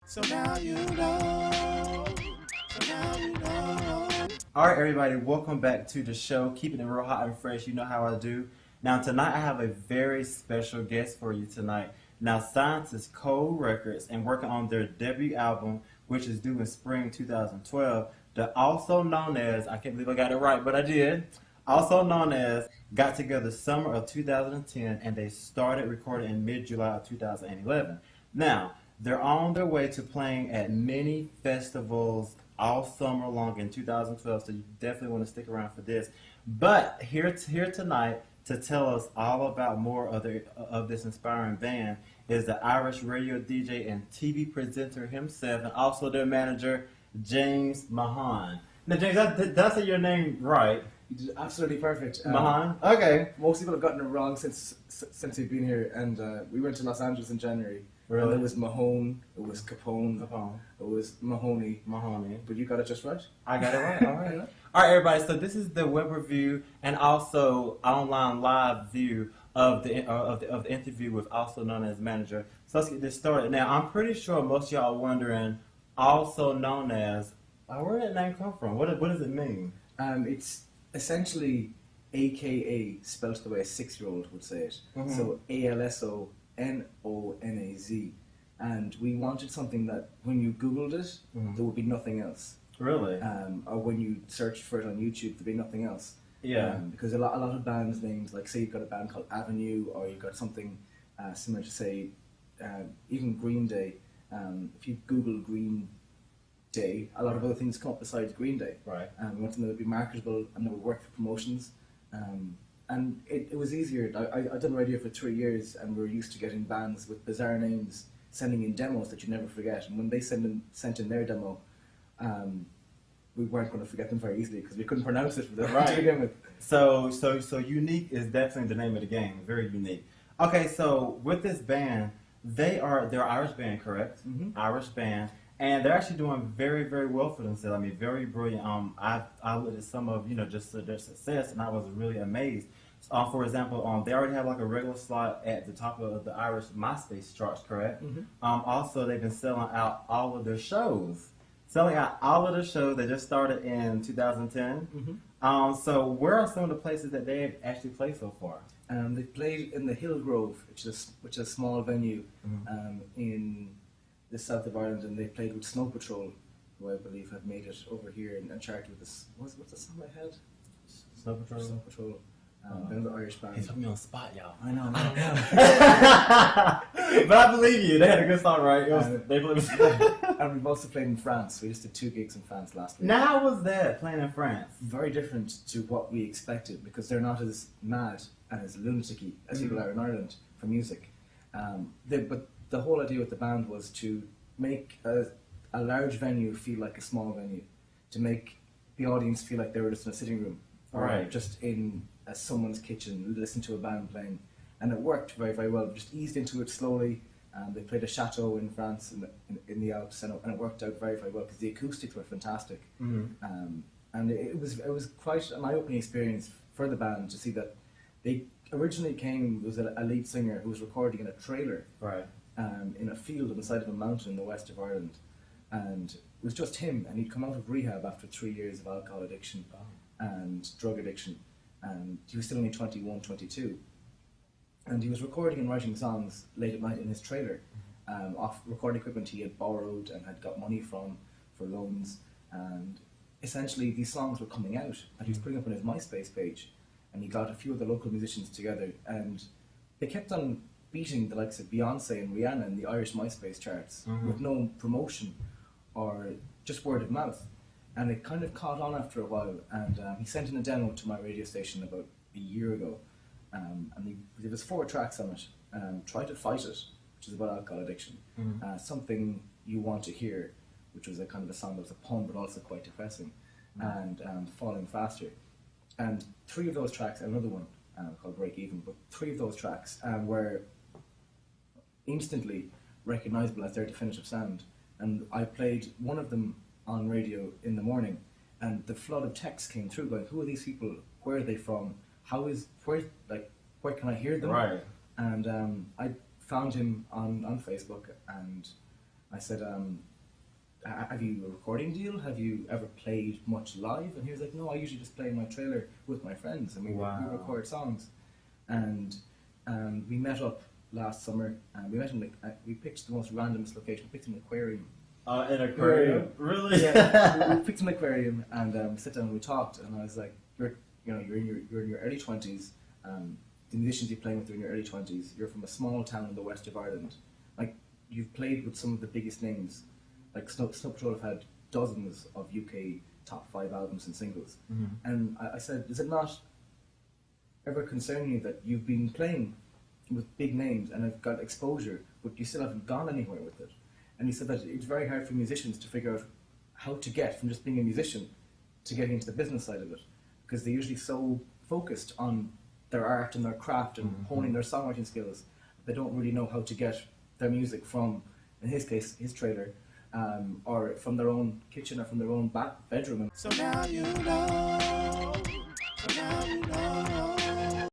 So now you know. So now you know. All right, everybody, welcome back to the show. Keeping it real hot and fresh. You know how I do. Now, tonight I have a very special guest for you tonight. Now, signed to Cold Records and working on their debut album, which is due in spring 2012. The Alsononaz, I can't believe I got it right, but I did. Alsononaz got together summer of 2010, and they started recording in mid-July of 2011. Now, they're on their way to playing at many festivals all summer long in 2012, so you definitely want to stick around for this. But here tonight to tell us all about more of this inspiring band is the Irish radio DJ and TV presenter himself, and also their manager, James Mahon. Now, James, did I say your name right? You did absolutely perfect. Mahon? Okay. Most people have gotten it wrong since you've been here, and we went to Los Angeles in January. Really? And it was Mahone, it was Capone, it was Mahoney. But you got it just right. I got it right. All right. All right, everybody. So this is the Weberview and also online live view of the interview with Alsononaz manager. So let's get this started. Now, I'm pretty sure most of y'all are wondering, Alsononaz, where did that name come from? What does it mean? It's essentially AKA spelled the way a 6-year-old would say it. Mm-hmm. So ALSONONAZ. And we wanted something that when you Googled it, there would be nothing else. Really? Or when you searched for it on YouTube, there'd be nothing else. Yeah. Because a lot of bands names, like say you've got a band called Avenue, or you've got something similar to say, even Green Day. If you Google Green Day, a lot of other things come up besides Green Day. Right. We wanted them to be marketable and that would work for promotions. And it was easier. I'd done radio for 3 years, and we were used to getting bands with bizarre names sending in demos that you never forget. And when they sent in their demo, we weren't going to forget them very easily because we couldn't pronounce it to begin with. So unique is definitely the name of the game. Very unique. Okay, so with this band, they're an Irish band, correct? Mm-hmm. Irish band, and they're actually doing very, very well for themselves. I mean, very brilliant. I looked at some of just their success, and I was really amazed. For example, they already have like a regular slot at the top of the Irish MySpace charts, correct? Mm-hmm. Also, they've been selling out all of their shows. They just started in 2010. Mm-hmm. So where are some of the places that they've actually played so far? They played in the Hillgrove, which is a small venue in the south of Ireland, and they played with Snow Patrol, who I believe have made it over here and charted with this. What's the song I had? Snow Patrol? Snow Patrol. Another Irish band. He put me on the spot, y'all. I know. But I believe you. They had a good song, right? They played. And we've also played in France. We just did 2 gigs in France last week. Now, how was that, playing in France? Very different to what we expected, because they're not as mad and as lunatic-y as people are in Ireland for music. But the whole idea with the band was to make a large venue feel like a small venue, to make the audience feel like they were just in a sitting room, or Right. just in someone's kitchen, listen to a band playing. And it worked very, very well. We just eased into it slowly. They played a chateau in France in the Alps, and it worked out very, very well because the acoustics were fantastic. Mm-hmm. And it was quite an eye-opening experience for the band to see that they originally came. There was a lead singer who was recording in a trailer, Right. in a field on the side of a mountain in the west of Ireland, and it was just him. And he'd come out of rehab after 3 years of alcohol addiction and drug addiction, and he was still only 21, 22. And he was recording and writing songs late at night in his trailer, off recording equipment he had borrowed and had got money from for loans. And essentially these songs were coming out, and he was putting up on his MySpace page. And he got a few of the local musicians together, and they kept on beating the likes of Beyonce and Rihanna in the Irish MySpace charts with no promotion or just word of mouth. And it kind of caught on after a while, and he sent in a demo to my radio station about a year ago. And there was 4 tracks on it. Try to Fight It, which is about alcohol addiction. Something You Want to Hear, which was a kind of a song that was a pun but also quite depressing. And Falling Faster. And 3 of those tracks, and another one called Break Even, but 3 of those tracks were instantly recognisable as their definitive sound. And I played one of them on radio in the morning, and the flood of texts came through going, who are these people? Where are they from? Where can I hear them? Right. And I found him on Facebook, and I said, have you a recording deal? Have you ever played much live? And he was like, no, I usually just play in my trailer with my friends, and we record songs. And we met up last summer, and we met in we picked the most randomest location. We picked an aquarium. An aquarium? Really? Yeah. We picked an aquarium, and we sat down and we talked. And I was like, you're in your early 20s. The musicians you're playing with are in your early 20s. You're from a small town in the west of Ireland. Like, you've played with some of the biggest names. Like Snow Patrol have had dozens of UK top 5 albums and singles. Mm-hmm. And I said, does it not ever concern you that you've been playing with big names and have got exposure, but you still haven't gone anywhere with it? And he said that it's very hard for musicians to figure out how to get from just being a musician to getting into the business side of it, because they're usually so focused on their art and their craft and honing their songwriting skills, they don't really know how to get their music from, in his case, his trailer, or from their own kitchen or from their own bedroom. So now you know.